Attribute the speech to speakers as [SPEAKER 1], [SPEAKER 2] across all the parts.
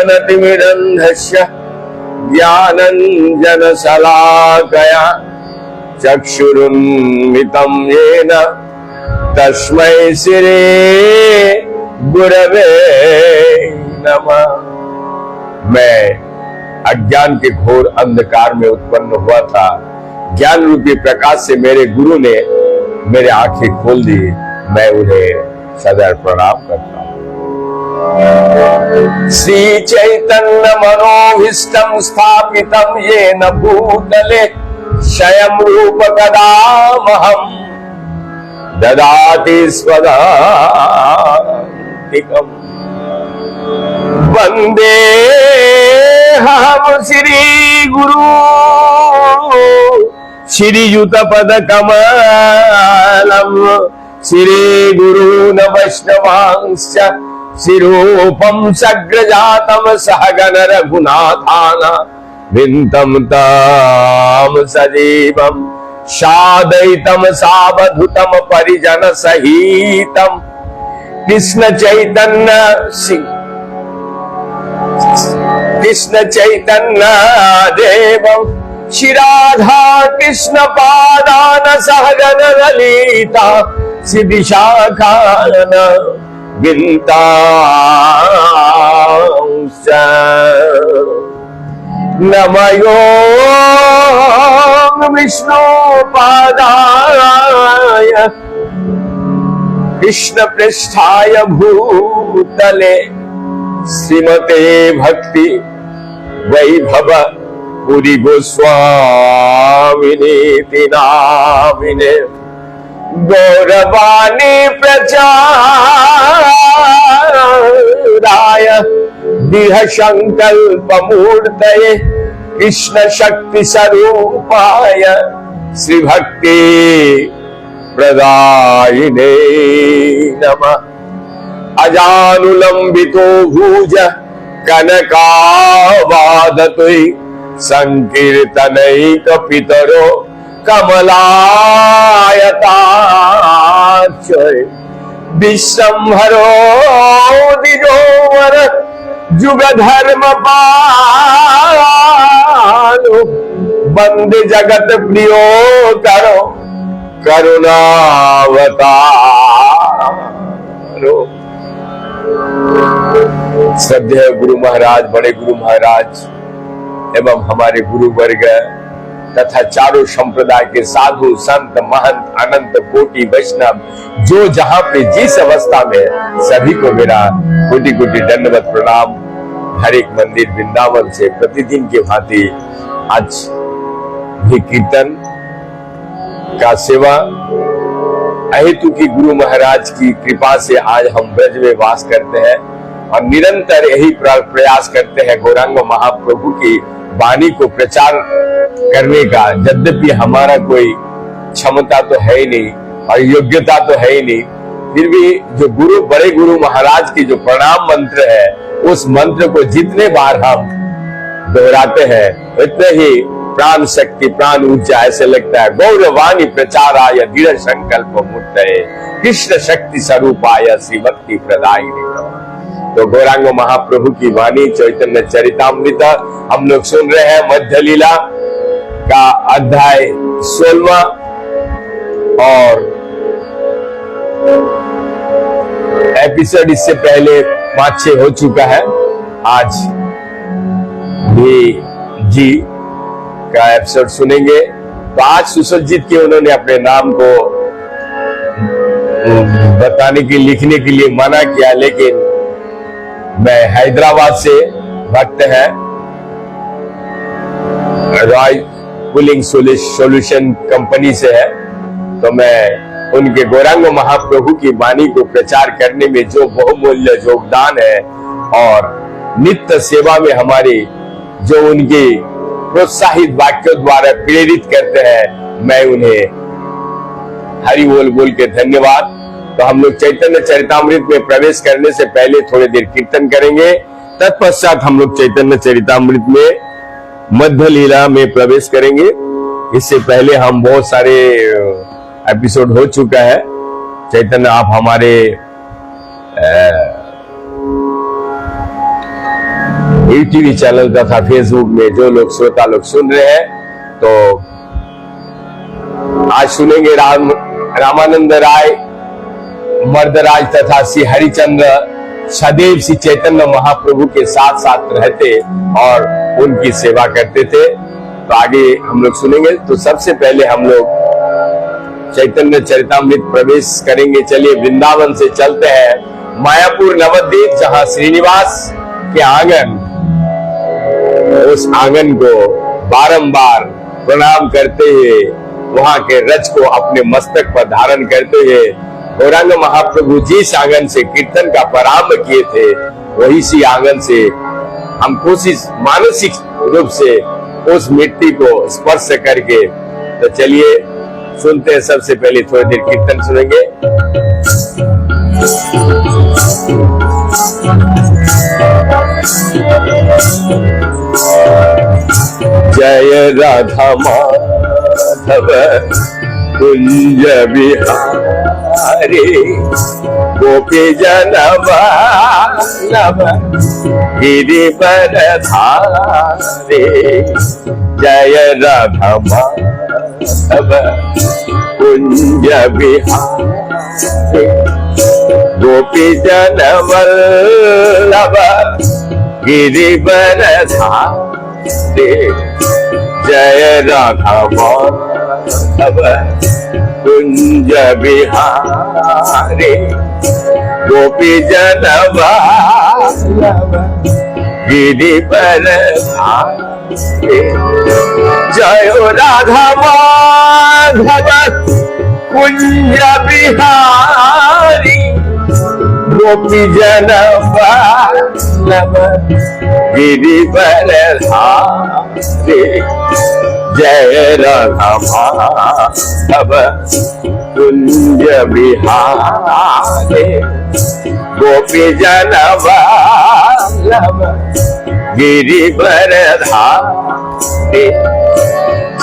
[SPEAKER 1] ज्ञानतिमिरन्धस्य ज्ञानञ्जनशलाकया चक्षुरुन्मिलितं येन तस्मै श्री गुरवे नमः। मैं अज्ञान के घोर अंधकार में उत्पन्न हुआ था। ज्ञान रूपी प्रकाश से मेरे गुरु ने मेरे आंखें खोल दी। मैं उन्हें सदैव प्रणाम करता हूँ। श्री चैतन्य मनोभीष्टं स्थापितं येन भूतले स्वयं रूप कदामहं ददाति स्वदान्तिकम्। वन्देऽहं श्री गुरु श्रीयुत पद कमलम् श्री गुरून् वैष्णवांश्च शिरूपं सग्रजातं सहगण रघुनाथान्वितं तं सजीवं साद्वैतं सावधूतं परिजन सहितं कृष्ण चैतन्य देवं श्री राधा कृष्ण पादान सहगण ललिता श्री विशाखान विंतांश्च नमयो विष्णुपादाय कृष्ण पृष्ठाय भूतले श्रीमते भक्ति वैभव पुरी गोस्वामिनीति नामिने गौरवाणी प्रचाराय दृढ़ संकल्प मूर्तये कृष्ण शक्ति स्वरूपाय श्री भक्ति प्रदायिने नमः। अजानुलंबितो भुज कनकावादतुई संकीर्तनैक पितरो कमलायताक्षय विश्वम्भरो द्विजोवर जुग धर्म पालो वंदे जगत प्रियो करो करुणावतारो। श्रद्धेय गुरु महाराज, बड़े गुरु महाराज एवं हमारे गुरु वर्ग तथा चारों संप्रदाय के साधु संत महंत अनंत कोटि वैष्णव जो जहां पे जिस अवस्था में, सभी को मेरा कोटि कोटि दंडवत प्रणाम। हर एक मंदिर वृंदावन से प्रतिदिन की भांति आज भी कीर्तन का सेवा अहेतु की गुरु महाराज की कृपा से आज हम ब्रज में वास करते हैं और निरंतर यही प्रयास करते हैं गौरांग महाप्रभु की वाणी को प्रचार करने का। यद्यपि हमारा कोई क्षमता तो है ही नहीं और योग्यता तो है ही नहीं, फिर भी जो गुरु बड़े गुरु महाराज की जो प्रणाम मंत्र है, उस मंत्र को जितने बार हम दोहराते हैं उतने ही प्राण शक्ति प्राण ऊर्जा ऐसे लगता है। गौरवाणी प्रचाराय दृढ़ संकल्प मूर्तये कृष्ण शक्ति स्वरूपाय श्री भक्ति प्रदायिने। तो गौरांग महाप्रभु की वाणी चैतन्य चरितामृत हम लोग सुन रहे हैं। मध्य लीला का अध्याय 16 और एपिसोड इससे पहले 5-6 हो चुका है। आज भी जी का एपिसोड सुनेंगे। तो आज सुसज्जित किए उन्होंने अपने नाम को बताने की लिखने के लिए मना किया, लेकिन मैं हैदराबाद से भक्त है, रॉय पुलिंग सोल्यूशन कंपनी से है। तो मैं उनके गौरांग महाप्रभु की वाणी को प्रचार करने में जो बहुमूल्य योगदान है और नित्य सेवा में हमारी जो उनकी प्रोत्साहित वाक्यों द्वारा प्रेरित करते हैं, मैं उन्हें हरि बोल बोल के धन्यवाद। तो हम लोग चैतन्य चरितामृत में प्रवेश करने से पहले थोड़ी देर कीर्तन करेंगे, तत्पश्चात हम लोग चैतन्य चरितामृत में मध्य लीला में प्रवेश करेंगे। इससे पहले हम बहुत सारे एपिसोड हो चुका है चैतन्य, आप हमारे टीवी चैनल तथा फेसबुक में जो लोग श्रोता लोग सुन रहे हैं, तो आज सुनेंगे रामानंद राय मर्दराज तथा श्री हरिचंद्र सदैव श्री चैतन्य महाप्रभु के साथ साथ रहते और उनकी सेवा करते थे। तो आगे हम लोग सुनेंगे। तो सबसे पहले हम लोग चैतन्य चरितामृत प्रवेश करेंगे। चलिए वृंदावन से चलते हैं मायापुर नवद्वीप, जहां श्रीनिवास के आंगन, उस आंगन को बारंबार प्रणाम करते हुए, वहां के रज को अपने मस्तक पर धारण करते हुए गौरांग महाप्रभु जिस आंगन से कीर्तन का प्रारंभ किए थे, वही सी आंगन से हम कोशिश मानसिक रूप से उस मिट्टी को स्पर्श करके, तो चलिए सुनते हैं। सबसे पहले थोड़ी देर कीर्तन सुनेंगे। जय राधा माधव कुंज बिहारी, गोपी जन वल्लभ गिरिवर धारी। जय राधा माधव कुंज बिहारी, गोपी जन वल्लभ गिरिवर धारी। जय राधा माधव कुंज बिहारी, गोपी जन वल्लभ गिरिवर धारी। जय राधा माधव कुंज बिहारी, गोपी जन वल्लभ गिरिवर धारी। जय राधा माधव कुंज बिहारी, गोपी जन वल्लभ गिरिवर धारी।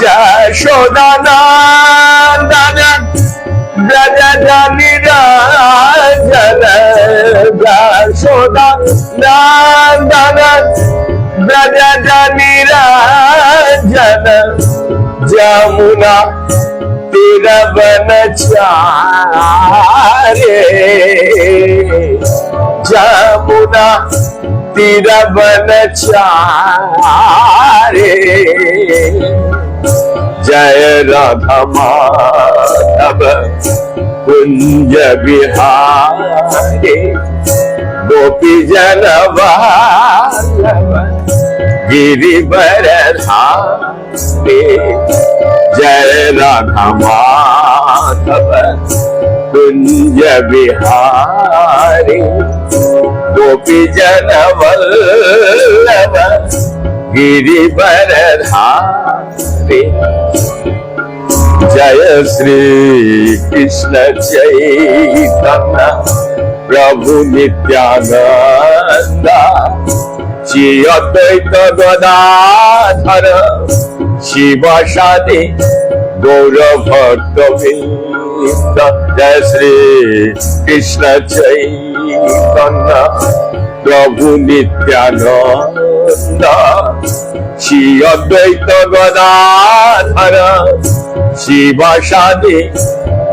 [SPEAKER 1] यशोदा नंदन ब्रज निरंजन, यशोदा नंदन ब्रज निरंजन। जमुना तीरवन चारे, जमुना तीरवन चारे। जय राधा माधव कुंज बिहारी, गोपी जन वल्लभ गिरिवर धारी। जय राधा माधव कुंज बिहारी, गोपी जन वल्लभ गिरिवर धारी। जय श्री कृष्ण चैतन्य प्रभु नित्यानंद, श्री अद्वैत गदाधर शिवासादि गौर भक्त वृंद। जय श्री कृष्ण चैतन्य प्रभु नित्यानंद, श्री अद्वैत गदाधर शिवासादि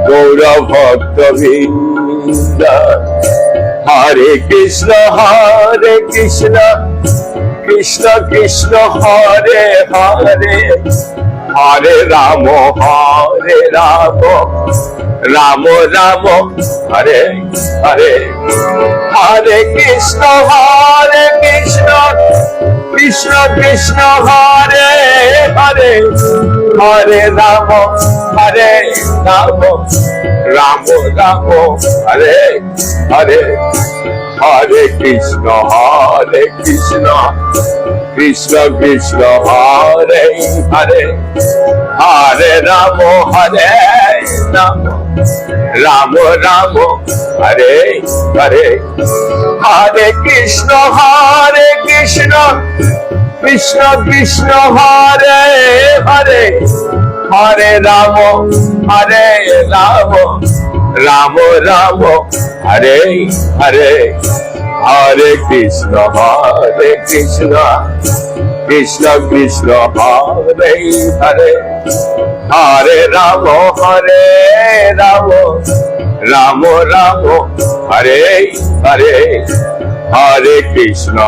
[SPEAKER 1] गौर भक्त वृंद। हरे कृष्ण कृष्ण कृष्ण हरे हरे, हरे राम राम राम हरे हरे। हरे कृष्ण कृष्ण कृष्ण हरे हरे, हरे राम राम राम हरे हरे। हरे कृष्ण कृष्ण कृष्ण हरे हरे, हरे राम राम राम हरे हरे, हरे कृष्ण कृष्ण कृष्ण हरे हरे, हरे राम राम राम हरे हरे, हरे कृष्ण कृष्ण कृष्ण हरे हरे, हरे राम राम राम हरे हरे, हरे कृष्ण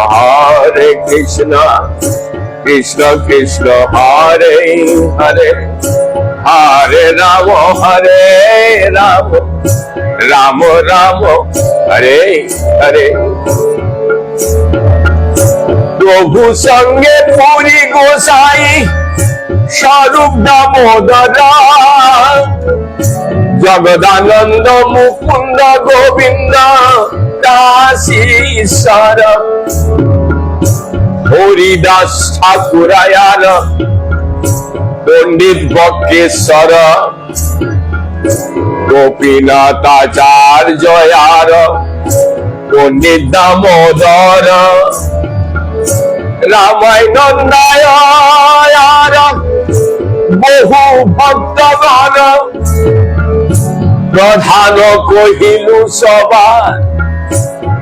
[SPEAKER 1] कृष्ण कृष्ण हरे हरे, हरे राम राम राम हरे हरे। प्रभु संगे पूरी गोसाई स्वरूप दामोदर, जगदानंद मुकुंद गोविंद दासीश्वर, हरिदास ठाकुरायार पंडित बक्रेश्वर, गोपीनाथाचार्य यार पंडित दामोदर, रामायणंदाय यार बहु भक्तगण, प्रधान कहिलु सभा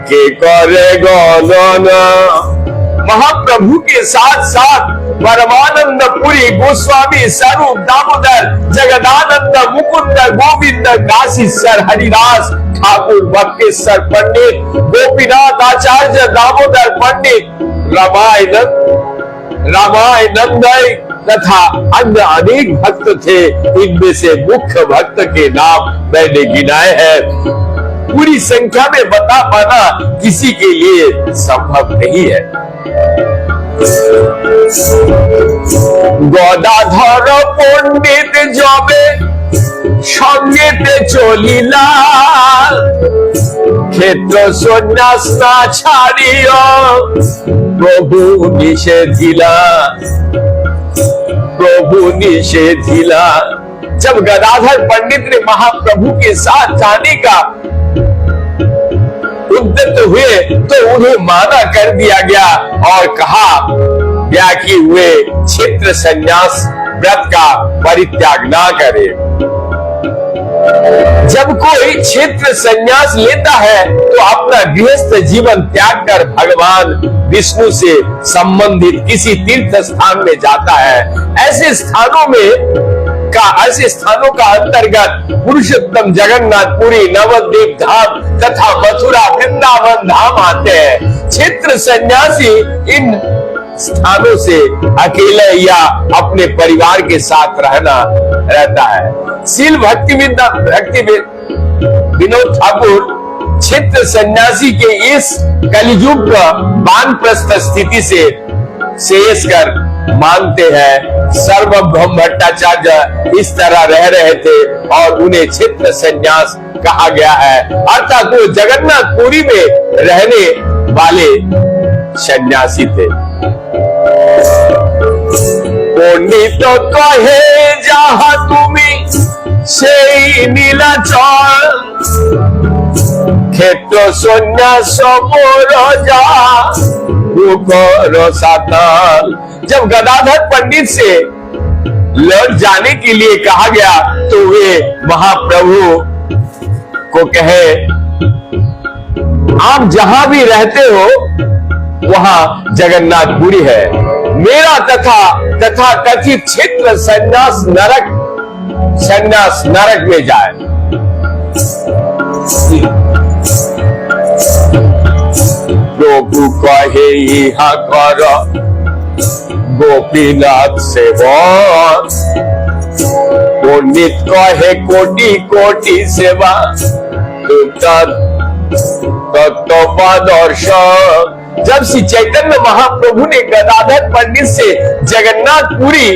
[SPEAKER 1] के करे गणन। महाप्रभु के साथ साथ परमानंद पुरी गोस्वामी स्वरूप दामोदर, जगदानंद मुकुंद गोविंद दासीश्वर, हरिदास ठाकुर बक्रेश्वर पंडित, गोपीनाथ आचार्य दामोदर पंडित, रामायणंद तथा अन्य अनेक भक्त थे। इनमें से मुख्य भक्त के नाम मैंने गिनाए हैं। पूरी संख्या में बता पाना किसी के लिए संभव नहीं है। गदाधर पंडित जबे संगेते चलिला, क्षेत्र सन्यास ना छाड़िया प्रभु निषेधिला। जब गदाधर पंडित ने महाप्रभु के साथ जाने का उद्यत हुए तो उन्हें माना कर दिया गया और कहा गया कि वे क्षेत्र संन्यास व्रत का परित्याग ना करे। जब कोई क्षेत्र संन्यास लेता है तो अपना गृहस्थ जीवन त्याग कर भगवान विष्णु से संबंधित किसी तीर्थ स्थान में जाता है। ऐसे स्थानों का अंतर्गत पुरुषोत्तम जगन्नाथपुरी, नवद्वीप धाम तथा मथुरा वृंदावन धाम आते हैं। क्षेत्र सन्यासी इन स्थानों से अकेले या अपने परिवार के साथ रहता है। शील भक्ति विनोद ठाकुर क्षेत्र सन्यासी के इस कलियुग वानप्रस्थ स्थिति से शेष कर मानते हैं। सर्वभौम भट्टाचार्य इस तरह रह रहे थे और उन्हें क्षेत्र सन्यास कहा गया है, अर्थात वो जगन्नाथपुरी में रहने वाले सन्यासी थे। पंडित कहे जहाँ तुम्हें से नीलाचल, क्षेत्र सन्यास मोर जा साताल। जब गदाधर पंडित से लौट जाने के लिए कहा गया तो वे महाप्रभु को कहे, आप जहां भी रहते हो वहां जगन्नाथपुरी है। मेरा तथा कथित क्षेत्र सन्यास नरक में जाए। प्रभु कहे यहाँ कर गोपीनाथ सेवा, पंडित कहे कोटि कोटि सेवा, तत्वदर्शन। जब श्री चैतन्य महाप्रभु ने गदाधर पंडित से जगन्नाथपुरी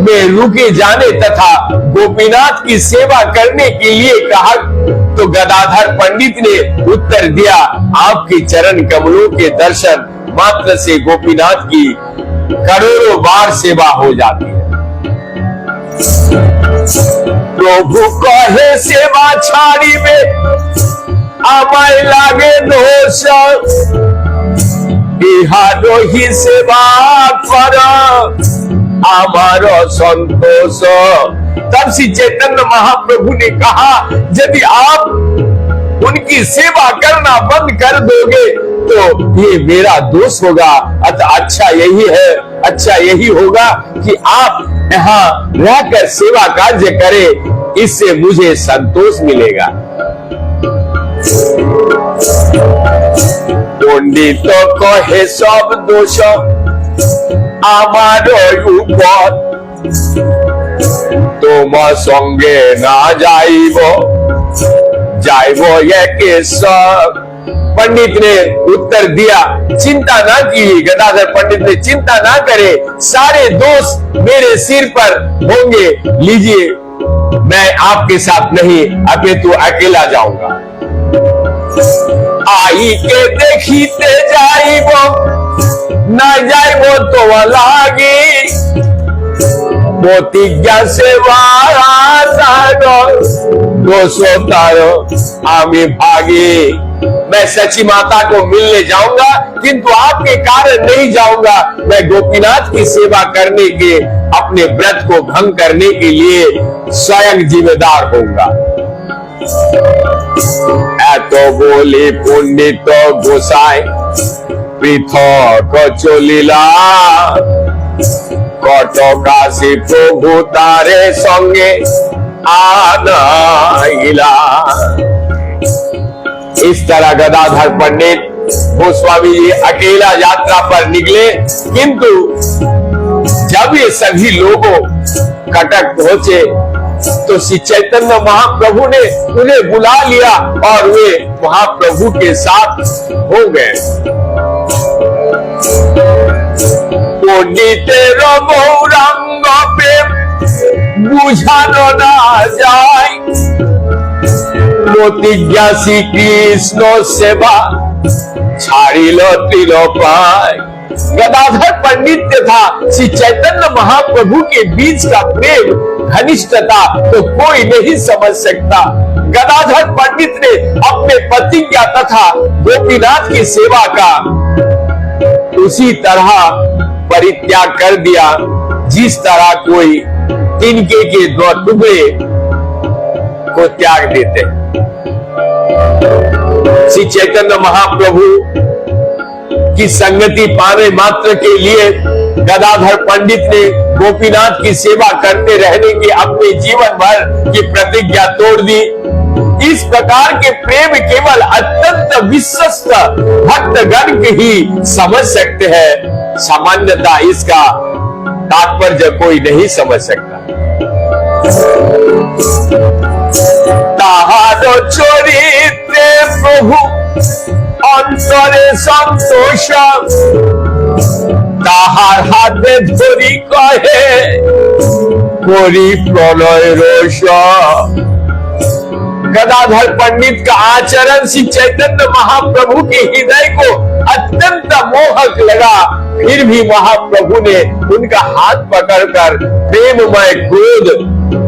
[SPEAKER 1] में रुके जाने तथा गोपीनाथ की सेवा करने के लिए कहा तो गदाधर पंडित ने उत्तर दिया, आपके चरण कमलों के दर्शन मात्र से गोपीनाथ की करोड़ों बार सेवा हो जाती है। प्रभु कहे सेवा छाड़ी में आमाय लागे दोष, इहारो ही सेवा कर आमार संतोष। तब श्री चैतन्य महाप्रभु ने कहा, यदि आप उनकी सेवा करना बंद कर दोगे तो ये मेरा दोष होगा। अतः अच्छा यही है, अच्छा यही होगा कि आप यहाँ रहकर सेवा कार्य करें, इससे मुझे संतोष मिलेगा। पंडित कहे सब दोष आमार ऊपर, तुम संगे ना जाइब जाइब एके सब। पंडित ने उत्तर दिया, चिंता ना कीजिए गदाधर पंडित ने, चिंता ना करे, सारे दोष मेरे सिर पर होंगे, लीजिए मैं आपके साथ नहीं अपितु अकेला जाऊंगा। आई के देखीते जाइबो ना जाइबो तो लागी, प्रतिज्ञा से दोषो तारो आमी भागी। मैं सची माता को मिलने जाऊंगा किंतु आपके कारण नहीं जाऊंगा। मैं गोपीनाथ की सेवा करने के, अपने व्रत को भंग करने के लिए स्वयं जिम्मेदार होऊंगा। एतो बोले पंडित गोसाई पृथक चलिला, कटकाशी प्रभु तारे संगे आनाइला। इस तरह गदाधर पंडित गोस्वामी जी अकेला यात्रा पर निकले, किंतु जब ये सभी लोगों कटक पहुंचे तो श्री चैतन्य महाप्रभु ने उन्हें बुला लिया और वे महाप्रभु के साथ हो गए। पंडितेर गौरांग प्रेम बुझानो ना जाए, प्रतिज्ञा श्री कृष्ण सेवा छाड़िल त्रिलोपाय। गदाधर पंडित तथा श्री चैतन्य महाप्रभु के बीच का प्रेम घनिष्ठता तो कोई नहीं समझ सकता। गदाधर पंडित ने अपने प्रतिज्ञा तथा गोपीनाथ की सेवा का उसी तरह परित्याग कर दिया जिस तरह कोई तिनके के दो टुकड़े को त्याग देते हैं। श्री चैतन्य महाप्रभु की संगति पाने मात्र के लिए गदाधर पंडित ने गोपीनाथ की सेवा करते रहने की अपने जीवन भर की प्रतिज्ञा तोड़ दी। इस प्रकार के प्रेम केवल अत्यंत विश्वस्त भक्तगण ही समझ सकते हैं, सामान्यता इसका तात्पर्य कोई नहीं समझ सकता। ताहारो चरित्रे प्रभु अंतरे संतोष, ताहार हाथे धरी कहे करी प्रलय रोष। गदाधर पंडित का आचरण श्री चैतन्य महाप्रभु के हृदय को अत्यंत मोहक लगा। फिर भी महाप्रभु ने उनका हाथ पकड़कर प्रेममय क्रोध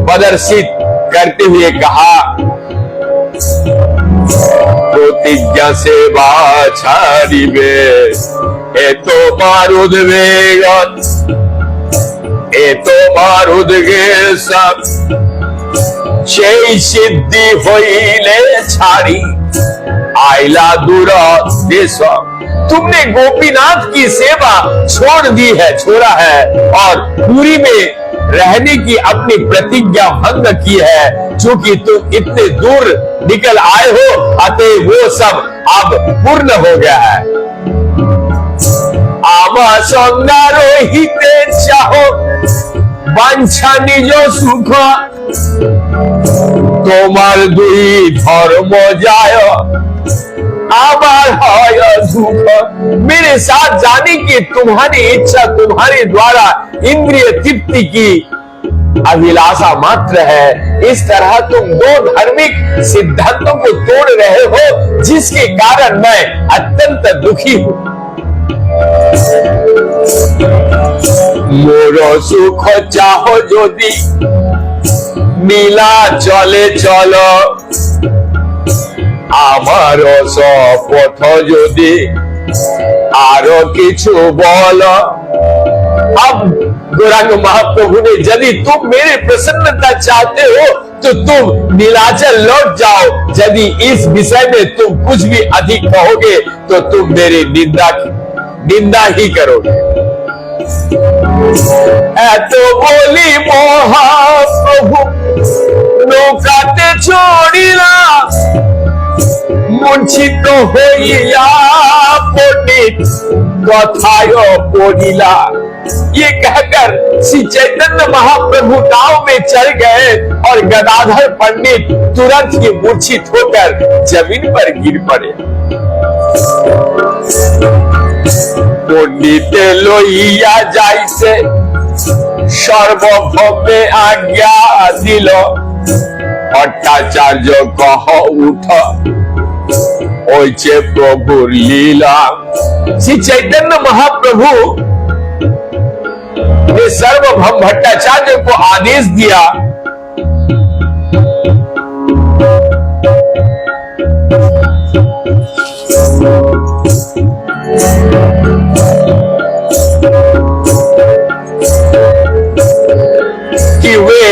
[SPEAKER 1] प्रदर्शित करते हुए कहा, प्रतिज्ञा सेवा छाड़िबे ए तोमार उद्वेग, ए तोमार उद्वेग सब সেই সিদ্ধি হইলে ছাড়ি आइला दूर देश। तुमने गोपीनाथ की सेवा छोड़ दी है, छोड़ा है और पूरी में रहने की अपनी प्रतिज्ञा भंग की है। चूंकि तुम इतने दूर निकल आए हो, अतः वो सब अब पूर्ण हो गया है। आमा संगारोहिते चाहो बांछा निज सुख, তোমার দুই ধর্ম যায় आबार दुख। मेरे साथ जाने की तुम्हारी इच्छा तुम्हारे द्वारा इंद्रिय तृप्ति की अभिलाषा मात्र है। इस तरह तुम दो धार्मिक सिद्धांतों को तोड़ रहे हो, जिसके कारण मैं अत्यंत दुखी हूं। मोर सुख चाह जदि नीला चले चल आमार सपथ जदि आरो किछु बोल। अब गौरांग महाप्रभु ने, यदि तुम मेरे प्रसन्नता चाहते हो तो तुम नीलाचल लौट जाओ, यदि इस विषय में तुम कुछ भी अधिक कहोगे तो तुम मेरी निंदा ही करोगे। तो बोली महाप्रभु नौकाते छोड़िला मूर्छित होइया पंडित कथाय पड़िला। ये कहकर श्री चैतन्य महाप्रभु नाव में चढ़ गए और गदाधर पंडित तुरंत ही मूर्छित होकर जमीन पर गिर पड़े। पंडित लोइया जाइसे सर्वभौमे आज्ञा दिल भट्टाचार्य कह उठ ओइचे प्रभुर लीला। श्री चैतन्य महाप्रभु ने सर्वभौम भट्टाचार्य को आदेश दिया कि वे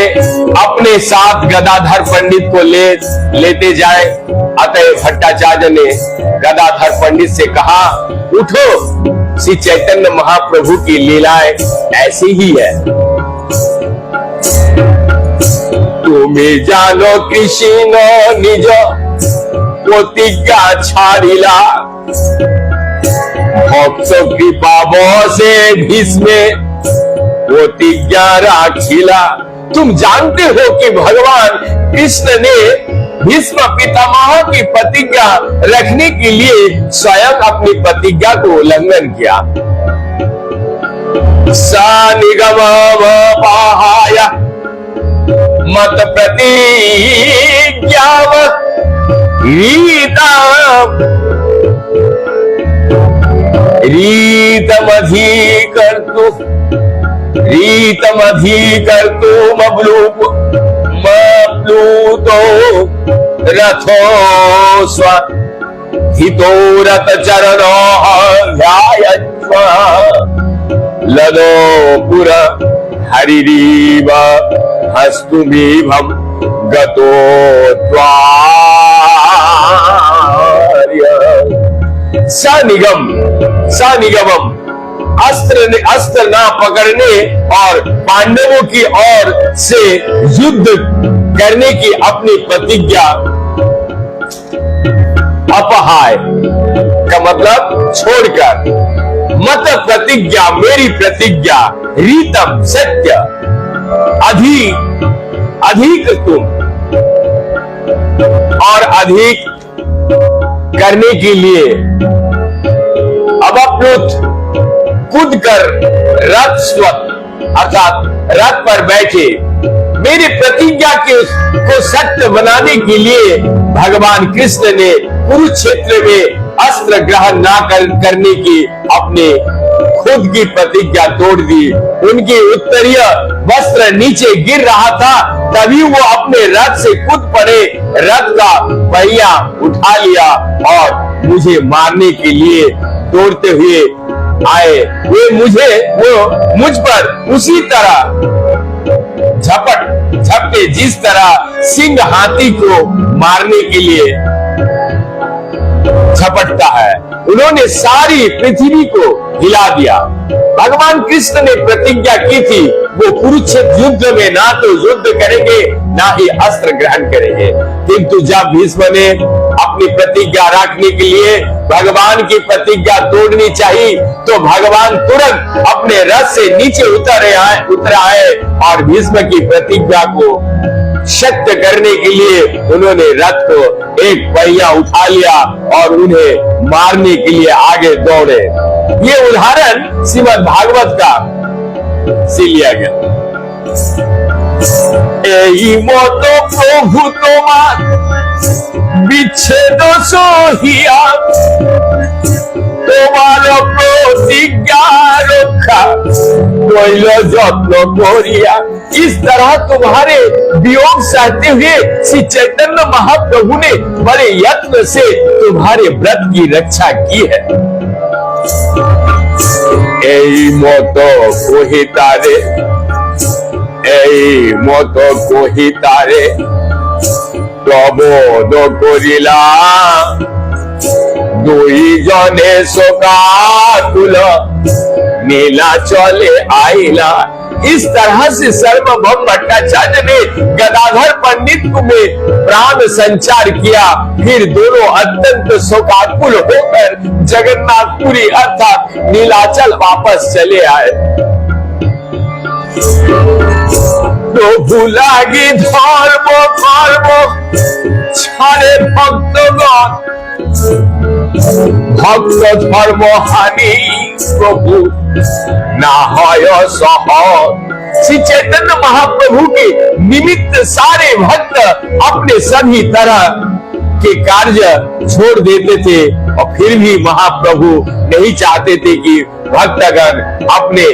[SPEAKER 1] अपने साथ गदाधर पंडित को लेते जाए। अतः भट्टाचार्य ने गदाधर पंडित से कहा, उठो, श्री चैतन्य महाप्रभु की लीलाएं ऐसी ही है। तुम्हें जानो कृष्ण निज प्रतिज्ञा छाड़िला भक्त कृपा बसे भीष्मे प्रतिज्ञा राखिला। तुम जानते हो कि भगवान कृष्ण ने भीष्म पितामह की प्रतिज्ञा रखने के लिए स्वयं अपनी प्रतिज्ञा को उल्लंघन किया। सा निगम पाहाय मत प्रतिज्ञा रीतमधिकर्तुम मप्लूतो रथो स्व हितो रथ चरणो ध्यायत्व लदो पुर हरिरीव हस्तुमीभं गतो द्वार्य। सनिगमम अस्त्र ना पकड़ने और पांडवों की ओर से युद्ध करने की अपनी प्रतिज्ञा, अपहाय का मतलब छोड़कर, मत प्रतिज्ञा मेरी प्रतिज्ञा, रीतम सत्य, अधिक तुम और अधिक करने के लिए अवप्लुत कूद कर रथ स्वत अर्थात रथ पर बैठे। मेरी प्रतिज्ञा को सत्य बनाने के लिए भगवान कृष्ण ने कुरुक्षेत्र में अस्त्र ग्रहण ना करने की अपने खुद की प्रतिज्ञा तोड़ दी। उनकी उत्तरीय वस्त्र नीचे गिर रहा था, तभी वो अपने रथ से कूद पड़े, रथ का पहिया उठा लिया और मुझे मारने के लिए दौड़ते हुए आए। वो मुझ पर उसी तरह झपटे जिस तरह सिंह हाथी को मारने के लिए झपटता है। उन्होंने सारी पृथ्वी को हिला दिया। भगवान कृष्ण ने प्रतिज्ञा की थी वो कुरुक्षेत्र युद्ध में ना तो युद्ध करेंगे ना ही अस्त्र ग्रहण करेंगे, किंतु जब भीष्म ने अपनी प्रतिज्ञा रखने के लिए भगवान की प्रतिज्ञा तोड़नी चाहिए तो भगवान तुरंत अपने रथ से नीचे उतर आए और भीष्म की प्रतिज्ञा को सत्य करने के लिए उन्होंने रथ को एक पहिया उठा लिया और उन्हें मारने के लिए आगे दौड़े। ये उदाहरण श्रीमद् भागवत का से लिया गया। এই মতো প্রভু তোমার বিচ্ছেদ সহিয়া তোমার प्रतिज्ञा रक्षा कोइल जत्न करिया। इस तरह तुम्हारे वियोग सहते हुए श्री चैतन्य महाप्रभु ने बड़े यत्न से तुम्हारे व्रत की रक्षा की है। এই মতো কহিতারে, এই মতো কহিতারে প্রবোধ করিলা, দুইজনে শোকাকুল নীলাচলে आइला। इस तरह से सर्वभौम भट्टाचार्य ने गदाधर पंडित में प्राण संचार किया। फिर दोनों अत्यंत शोकाकुल होकर जगन्नाथपुरी अर्थात नीलाचल वापस चले आए। प्रभु लागी धर्म कर्म छाड़े भक्तगण, भक्त धर्म हानि प्रभु ना হয় सहन। श्री चैतन्य महाप्रभु के निमित्त सारे भक्त अपने सभी तरह के कार्य छोड़ देते थे और फिर भी महाप्रभु नहीं चाहते थे कि भक्तगण अपने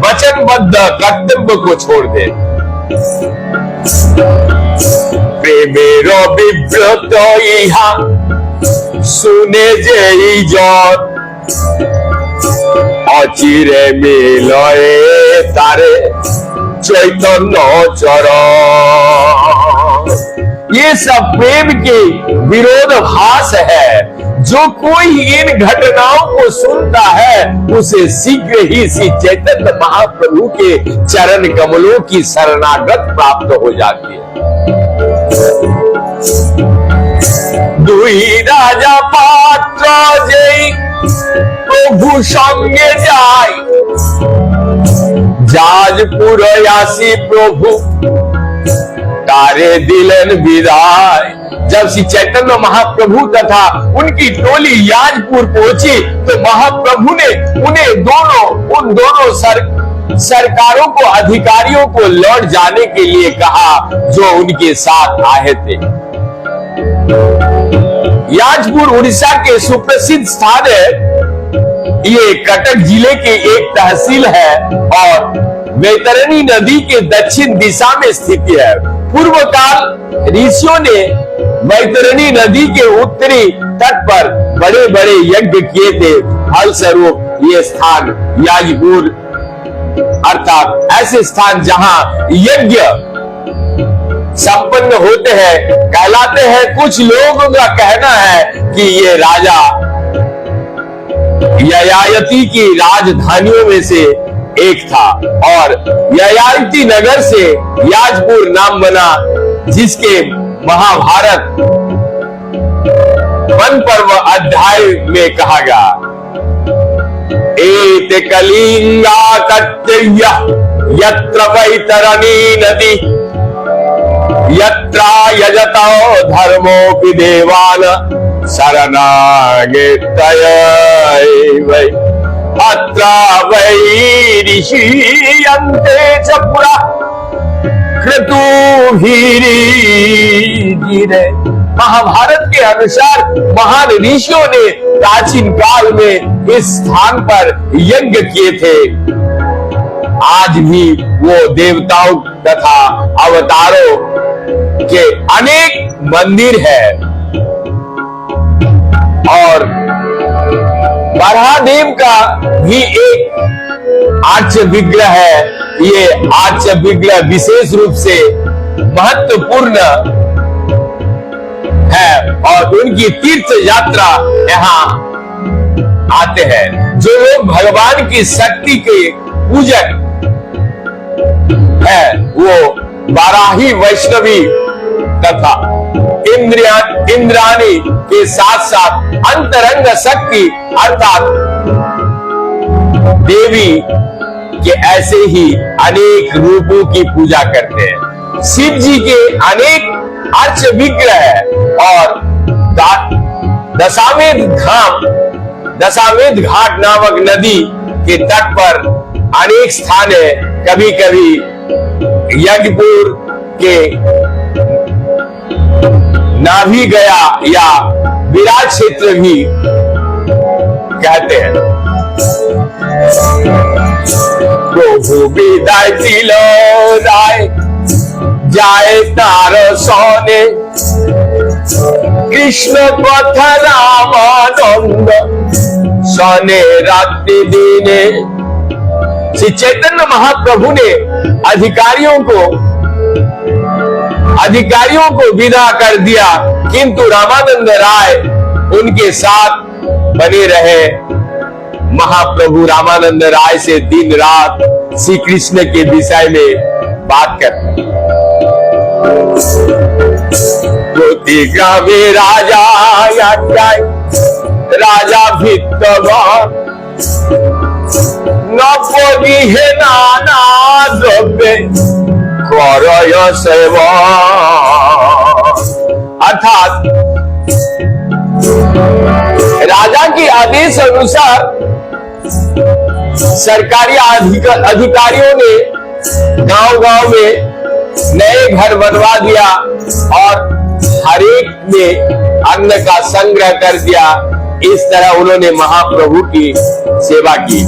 [SPEAKER 1] वचनबद्ध कर्तव्य को छोड़ दे। प्रेमेर विव्रत इहा सुने जे जन, अचिरे मिलए तारे चैतन्य चरण। ये सब प्रेम के विरोधाभास है। जो कोई इन घटनाओं को सुनता है उसे शीघ्र ही श्री चैतन्य महाप्रभु के चरण कमलों की शरणागत प्राप्त हो जाती है। दुई राजा पात्र जय प्रभु संगे जाय, जाजपुर आसी प्रभु तारे दिलन विदाय। जब श्री चैतन्य महाप्रभु तथा उनकी टोली याजपुर पहुंची तो महाप्रभु ने उन दोनों सरकारों को, अधिकारियों को लौट जाने के लिए कहा जो उनके साथ आए थे। याजपुर उड़ीसा के सुप्रसिद्ध स्थान है। ये कटक जिले के एक तहसील है और वैतरणी नदी के दक्षिण दिशा में स्थित है। पूर्व काल ऋषियों ने वैतरणी नदी के उत्तरी तट पर बड़े बड़े यज्ञ किए थे। फलस्वरूप ये स्थान याजपुर अर्थात ऐसे स्थान जहां यज्ञ संपन्न होते हैं कहलाते हैं। कुछ लोगों का कहना है कि ये राजा ययाति की राजधानियों में से एक था और ययाति नगर से याजपुर नाम बना, जिसके महाभारत वन पर्व अध्याय में कहा गया, एते कलिंगा कट्टय्य यत्र वैतरणी नदी यत्रा यजतो धर्मोऽपि देवान् शरणागतये वै अत्र वै ऋषीयन्ते च पुरा क्रतुभिरीजिरे। महाभारत के अनुसार महान ऋषियों ने प्राचीन काल में इस स्थान पर यज्ञ किए थे। आज भी वो देवताओं तथा अवतारों के अनेक मंदिर है और बरहादेव का भी एक आर्च विग्रह है। ये आर्च विग्रह विशेष रूप से महत्वपूर्ण है और उनकी तीर्थ यात्रा यहाँ आते हैं। जो लोग भगवान की शक्ति के पूजक है वो बाराही वैष्णवी तथा इंद्राणी के साथ साथ अंतरंग शक्ति अर्थात देवी के ऐसे ही अनेक रूपों की पूजा करते हैं। शिव जी के अनेक अर्च विग्रह है और दशामेध घाट नामक नदी के तट पर अनेक स्थान है। कभी कभी यज्ञपुर के नाभि गया या विराट क्षेत्र भी कहते हैं, प्रभु विदाय दिल राय जाए तार सने, कृष्ण कथा रामानंद सने रात्रि दिने। श्री चैतन्य महाप्रभु ने अधिकारियों को विदा कर दिया, किंतु रामानंद राय उनके साथ बने रहे। महाप्रभु रामानंद राय से दिन रात श्री कृष्ण के विषय में बात करते। ग्रामे राजा राजा भित्तगण नपदी हे नाना द्रव्य करय सेवा। अर्थात राजा के आदेश अनुसार सरकारी अधिकारियों ने गांव-गांव में नए घर बनवा दिया और हरेक में अन्न का संग्रह कर दिया। इस तरह उन्होंने महाप्रभु की सेवा की।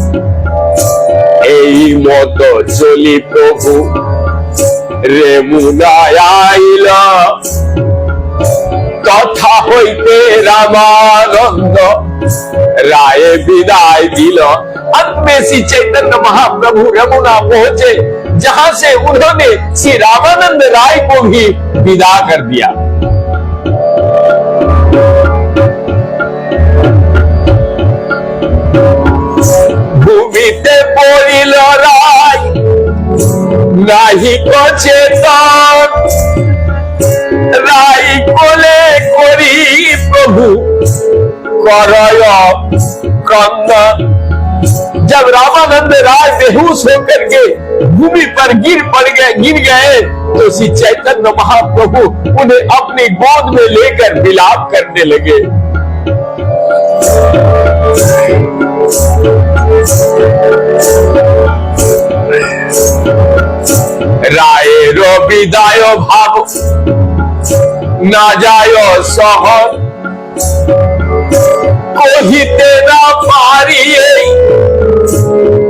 [SPEAKER 1] এই মতো চলি প্রভু রেমুনায় আইলা, তথা হইতে रामानंद राय विदाय दिल। अंत में श्री चैतन्य महाप्रभु यमुना पहुंचे, जहां से उन्होंने श्री रामानंद राय को भी विदा कर दिया। भूमिते पड़िल राय नाही चेतन, राय कोले करी प्रभु करय क्रंदन। जब रामानंद राय बेहोश होकर के भूमि पर गिर गए तो श्री चैतन्य महाप्रभु उन्हें अपनी गोद में लेकर विलाप करने लगे। राय रो विदाय भाव ना जाय सहर, कहिते ना पारिए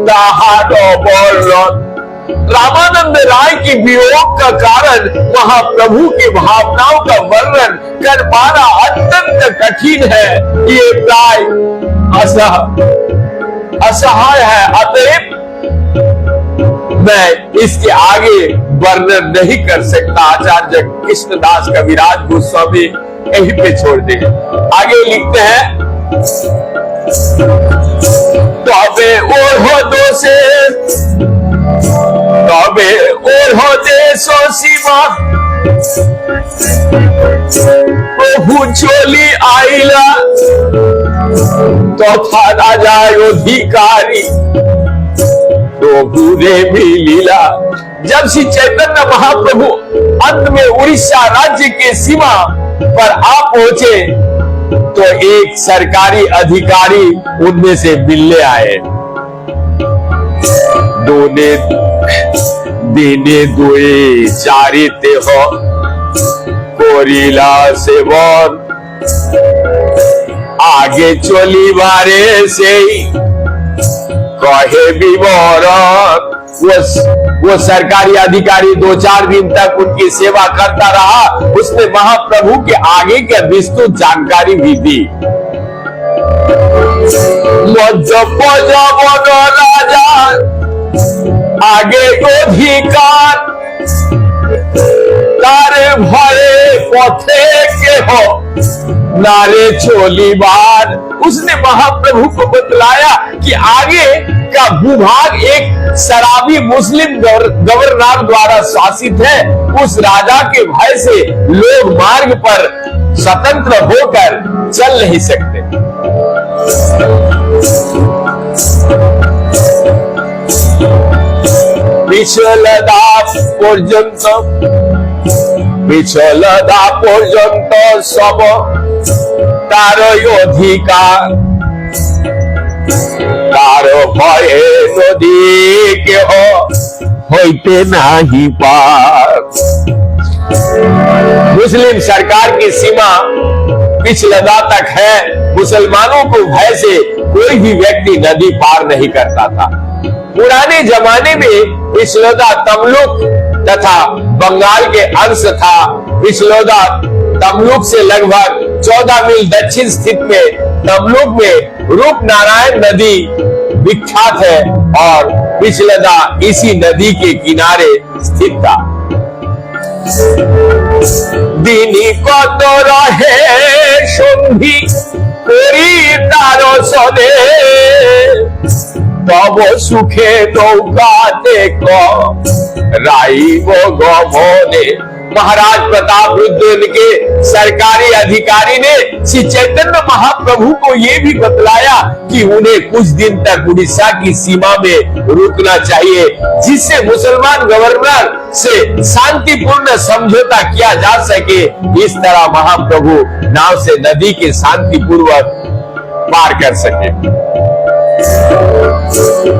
[SPEAKER 1] ताहार वर्णन। रामानंद राय की वियोग का कारण महाप्रभु की भावनाओं का वर्णन कर पाना अत्यंत कठिन है। ये प्राय असहाय है, अतएव मैं इसके आगे वर्णन नहीं कर सकता। आचार्य कृष्णदास कविराज गोस्वामी यहीं पे छोड़ दे। आगे लिखते हैं, तबे ओढ़ो दोषे तबे ओढ़ो देश सीमा, प्रभु चली आइला तथा राजा अधिकारी प्रभु ने भी लीला। जब श्री चैतन्य महाप्रभु अंत में उड़ीसा राज्य के सीमा पर आ पहुंचे तो एक सरकारी अधिकारी उनमें से मिलने आए। दोने दिने दुए चारिते हो कोरिला सेवन, आगे चली बारे से कहे विवरण। वो सरकारी अधिकारी 2-4 दिन तक उनकी सेवा करता रहा। उसने महाप्रभु के आगे के विस्तृत जानकारी भी दी। राजा आगे अधिकार तारे भरे पथे के हो नारे चोलीबार। उसने महाप्रभु को बतलाया कि आगे का भूभाग एक शराबी मुस्लिम गवर्नर द्वारा शासित है। उस राजा के भय से लोग मार्ग पर स्वतंत्र होकर चल नहीं सकते। পিছলদা পর্যন্ত সব তার অধিকার, তার ভয়ে নদী কেহ হইতে নাহি पार। मुस्लिम सरकार की सीमा पिछलदा तक है। मुसलमानों को भय से कोई भी व्यक्ति नदी पार नहीं करता था। पुराने जमाने में पिछलदा तमलुक तथा बंगाल के अंश था। पिछलदा तमलुक से लगभग 14 मील दक्षिण स्थित में तमलुक में रूपनारायण नदी विख्यात है और पिछलदा इसी नदी के किनारे स्थित था। दिनी कत रहे सन्धि करी तारो सदे तब सुखे नौकाते राइब गमने। महाराज प्रताप रुद्र के सरकारी अधिकारी ने श्री चैतन्य महाप्रभु को ये भी बतलाया कि उन्हें कुछ दिन तक उड़ीसा की सीमा में रुकना चाहिए, जिससे मुसलमान गवर्नर से शांतिपूर्ण समझौता किया जा सके। इस तरह महाप्रभु नाव से नदी के शांतिपूर्वक पार कर सके।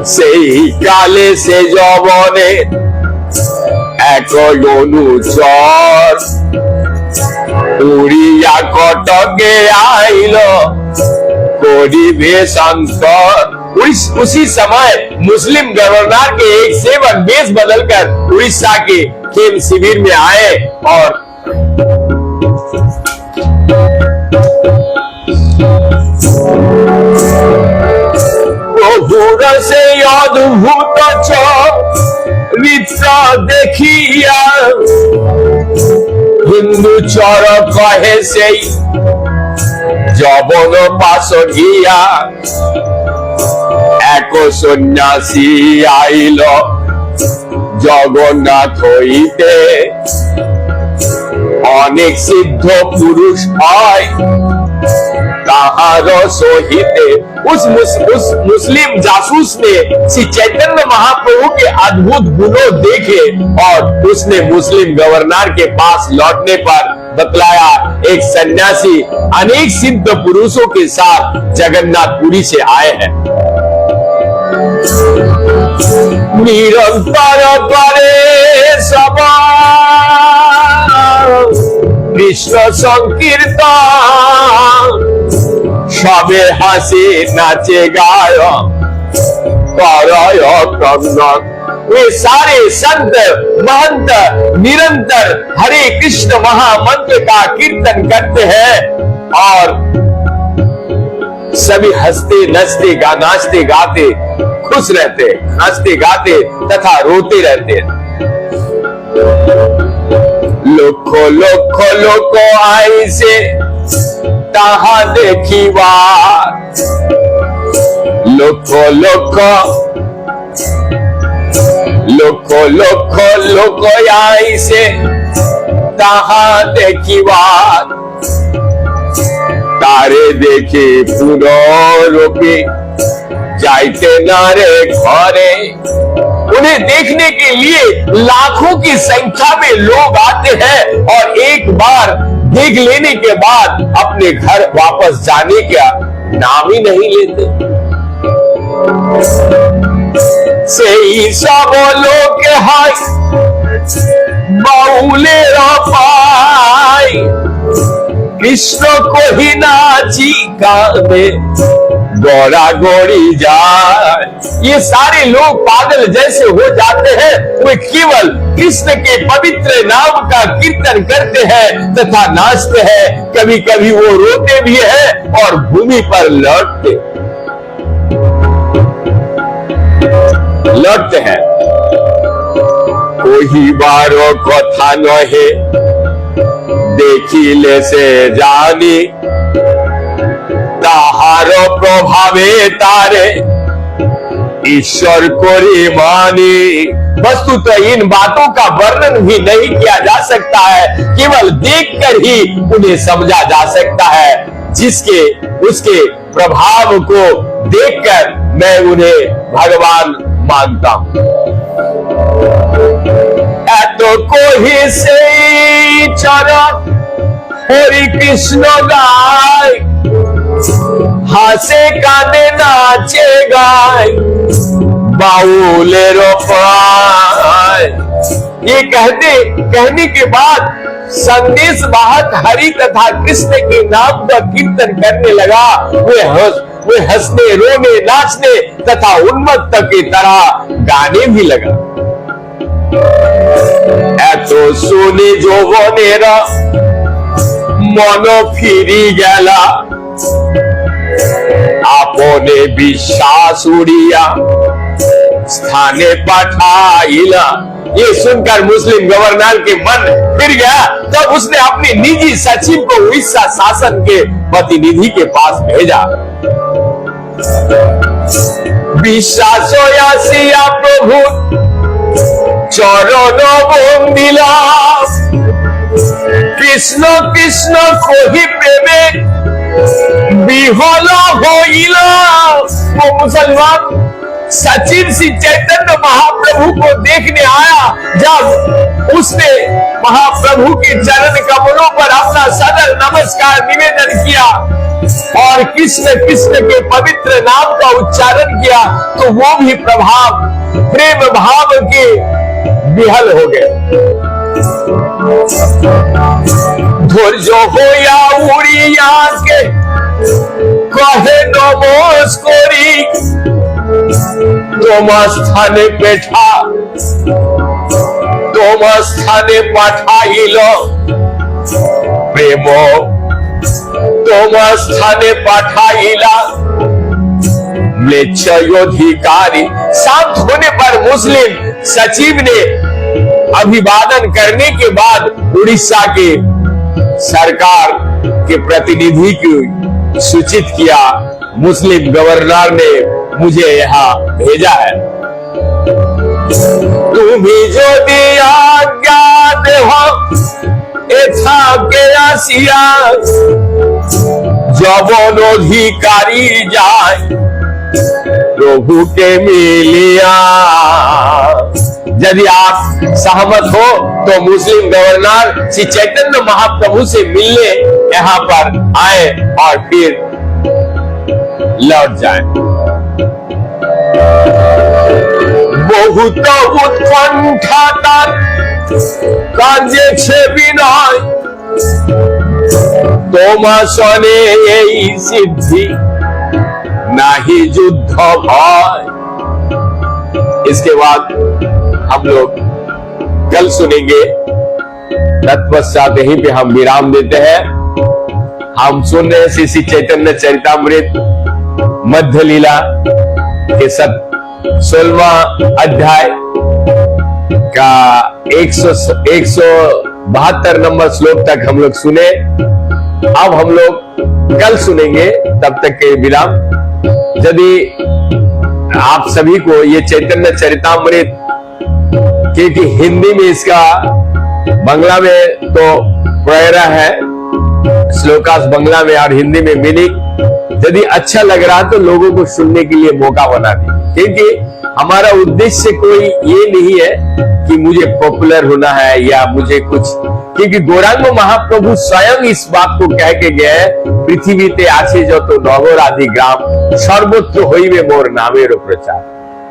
[SPEAKER 1] सेई काले से जौवने एक अनुचर उड़िया कटके आइल करिबे संतर। उसी समय मुस्लिम गवर्नर के एक सेवक वेश बदलकर उड़ीसा के खेल शिविर में आए और से अद्भुत चरित्र देखिया हिंदू चर कहे से जबन पास गिया एक सन्यासी आइल जगन्नाथ हईते अनेक सिद्ध पुरुष है ताहार सहिते। उस मुस्लिम जासूस ने श्री चैतन्य महाप्रभु के अद्भुत गुणों देखे और उसने मुस्लिम गवर्नर के पास लौटने पर बतलाया एक सन्यासी अनेक सिद्ध पुरुषों के साथ जगन्नाथपुरी से आए हैं। निरंतर करे सभा कृष्ण संकीर्तन सबे हंसी नाचे गाय क्रंदन। वे सारे संत महंत निरंतर हरे कृष्ण महामंत्र का कीर्तन करते हैं और सभी हंसते नचते नाचते गाते खुश रहते, हंसते गाते तथा रोते रहते। लोको लोको लोको आई से ताहा देखिवा लोको लोको लोको लोको लोको आई से ताहा देखिवा तारे देखे पुनरोपी जाइते नारे घरे। उन्हें देखने के लिए लाखों की संख्या में लोग आते हैं और एक बार देख लेने के बाद अपने घर वापस जाने का नाम ही नहीं लेते। से सब लोग हाय बाउले पाई कृष्ण को ही नाची गावे गौरा गौरी जाए। ये सारे लोग पागल जैसे हो जाते हैं। वे केवल कृष्ण के पवित्र नाम का कीर्तन करते हैं तथा नाचते हैं। कभी कभी वो रोते भी हैं और भूमि पर लौटते हैं। कोई बारो कथा नहे देखिले से जानी ताहार प्रभावे तारे ईश्वर कोरी मानी। वस्तुतः इन बातों का वर्णन भी नहीं किया जा सकता है, केवल देखकर ही उन्हें समझा जा सकता है। जिसके उसके प्रभाव को देखकर मैं उन्हें भगवान मानता हूं। तो कोई से चरण हरि कृष्ण गाय हासे काने नाचे गाय बाउले रोपाय। ये कहने के बाद संदेश वाहक हरि तथा कृष्ण के नाम का कीर्तन करने लगा। वे हंसने, रोने, नाचने तथा उन्मत्त की तरह गाने भी लगा। এত শুনে যৌবনেরা মন ফিরি গেলা, আপনে বিশ্বাস उड़िया स्थाने पठाइला। ये सुनकर मुस्लिम गवर्नर के मन फिर गया। तब उसने अपने निजी सचिव को उड़ीसा शासन के प्रतिनिधि के पास भेजा। বিশ্বাস আসিয়া প্রভু চরণ বন্দিলা, কৃষ্ণ কৃষ্ণ কহি প্রেমে বিহল হইলা। वो मुसलमान सचिव श्री चैतन्य महाप्रभु को देखने आया। जब उसने महाप्रभु के चरण कमलों पर अपना सदर नमस्कार निवेदन किया और कृष्ण कृष्ण के पवित्र नाम का उच्चारण किया, तो वो भी प्रभाव प्रेम भाव के विहल हो गए। धैर्य होया उड़िया के कहे नमस्कारी, তোমার স্থানে পেঠা তোমার স্থানে পাঠাইল প্রেম, তোমার স্থানে পাঠাইला म्लेच्छ अधिकारी। शांत होने पर मुस्लिम सचिव ने अभिवादन करने के बाद उड़ीसा के सरकार के प्रतिनिधि को सूचित किया, मुस्लिम गवर्नर ने मुझे यहाँ भेजा है। तुम्ही যদি आज्ञा देह एथा के आसिया जवन अधिकारी जाए प्रभु के मिलिया। यदि आप सहमत हो तो मुस्लिम गवर्नर श्री चैतन्य महाप्रभु से मिलने यहाँ पर आए और फिर लौट जाए। बहुत उत्कंठा तार कांजेছে বিনয়, তোমার সনে এই সিদ্ধি नहीं युद्ध भय। इसके बाद हम लोग कल सुनेंगे। तत्पश्चात यहीं पे हम विराम देते हैं। हम सुन रहे हैं श्री चैतन्य चरितामृत मध्य लीला के 16वां अध्याय का 172 नंबर श्लोक तक हम लोग सुने। अब हम लोग कल सुनेंगे, तब तक के विराम। यदि आप सभी को ये चैतन्य चरितामृत, क्योंकि हिंदी में इसका बांग्ला में तो प्रेरणा है, श्लोकास बांग्ला में और हिंदी में मीनिंग, यदि अच्छा लग रहा तो लोगों को सुनने के लिए मौका बना दीजिए। क्योंकि हमारा उद्देश्य कोई ये नहीं है कि मुझे पॉपुलर होना है या मुझे कुछ, क्योंकि गौरांग महाप्रभु स्वयं इस बात को कह के गए, पृथ्वीते आछे जत नगर आदि ग्राम सर्वत्र होइबे मोर नामेर प्रचार।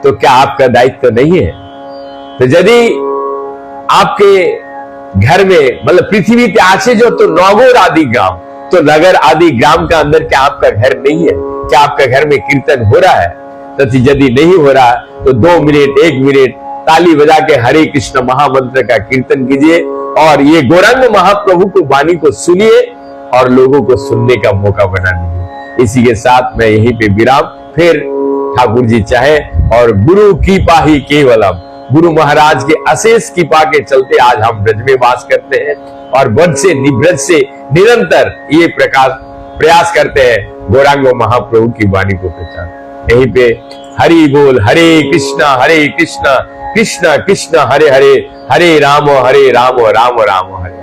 [SPEAKER 1] तो क्या आपका दायित्व नहीं है? तो यदि आपके घर में, मतलब पृथ्वी पे आछे जो तो नगर आदि ग्राम, तो नगर आदि ग्राम का अंदर क्या आपका घर नहीं है? क्या आपका घर में कीर्तन हो रहा है? तो यदि नहीं हो रहा तो 2 मिनट 1 मिनट ताली बजा के हरे कृष्ण महामंत्र का कीर्तन कीजिए और ये गौरांग महाप्रभु को वाणी को सुनिए और लोगों को सुनने का मौका बना दीजिए। इसी के साथ मैं यहीं पे विराम, फिर ठाकुर जी चाहे और गुरु कृपा ही केवलम, गुरु महाराज के अशेष कृपा के चलते आज हम ब्रज में वास करते हैं और ब्रज से निब्रज से निरंतर ये प्रयास करते हैं गौरांग महाप्रभु की वाणी को प्रचार। यहीं पे हरि बोल, हरे कृष्णा कृष्णा कृष्णा हरे हरे, हरे राम राम राम हरे।